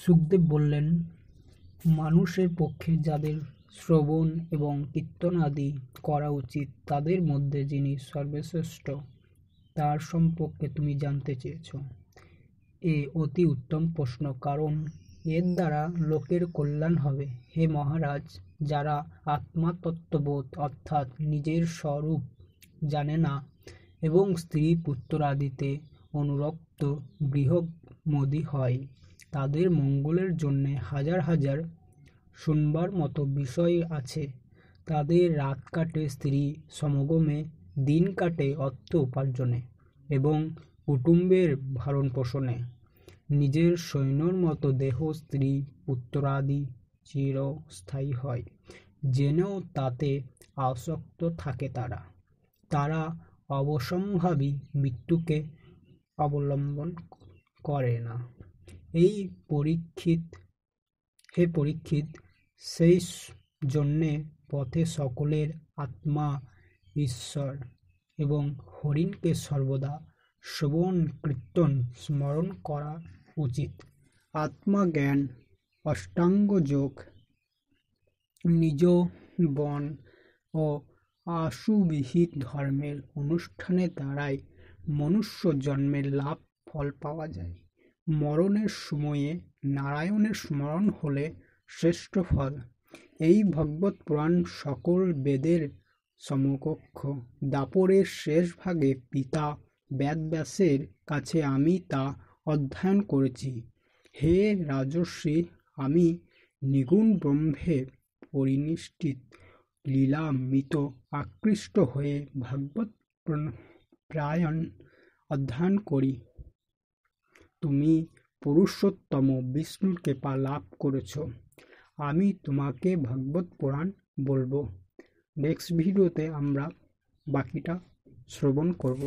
সুখদেব বললেন, মানুষের পক্ষে যাদের শ্রবণ এবং কীর্তনাদি করা উচিত তাদের মধ্যে যিনি সর্বশ্রেষ্ঠ তার সম্পর্কে তুমি জানতে চেয়েছ। এ অতি উত্তম প্রশ্ন, কারণ এর দ্বারা লোকের কল্যাণ হবে। হে মহারাজ, যারা আত্মাতত্ত্ববোধ অর্থাৎ নিজের স্বরূপ জানে না এবং স্ত্রী পুত্রাদিতে অনুরক্ত গৃহমোদী হয়, তাদের মঙ্গলের জন্যে হাজার হাজার শুনবার মতো বিষয় আছে। তাদের রাত কাটে স্ত্রী সমাগমে, দিন কাটে অর্থ উপার্জনে এবং কুটুম্বের ভরণ পোষণে। নিজের সৈন্যর মতো দেহ স্ত্রী পুত্রাদি চিরস্থায়ী হয়, জেনেও তাতে আসক্ত থাকে তারা। তারা অবশ্যম্ভাবী মৃত্যুকে অবলম্বন করে না। হে পরীক্ষিত, সেই জন্যে পথে সকলের আত্মা ঈশ্বর এবং হরিণকে সর্বদা শ্রবণ কীর্তন স্মরণ করা উচিত। আত্মজ্ঞান, অষ্টাঙ্গ যোগ, নিজ বন ও আশুবিহিত ধর্মের অনুষ্ঠানের দ্বারাই মনুষ্য জন্মের লাভ ফল পাওয়া যায়। মরণের সময়ে নারায়ণের স্মরণ হলে শ্রেষ্ঠ ফল। এই ভগবৎ পুরাণ সকল বেদের সমকক্ষ। দ্বাপরের শেষ ভাগে পিতা বেদব্যাসের কাছে আমি তা অধ্যয়ন করেছি। হে রাজর্ষি, আমি নিগুণ ব্রহ্মে পরিনিষ্ঠিত লীলামৃত আকৃষ্ট হয়ে ভাগবত পুরাণ অধ্যয়ন করি। তুমি পুরুষোত্তম বিষ্ণুর কৃপা লাভ করেছ। আমি তোমাকে ভাগবত পুরাণ বলবো। নেক্সট ভিডিওতে আমরা বাকিটা শ্রবণ করব।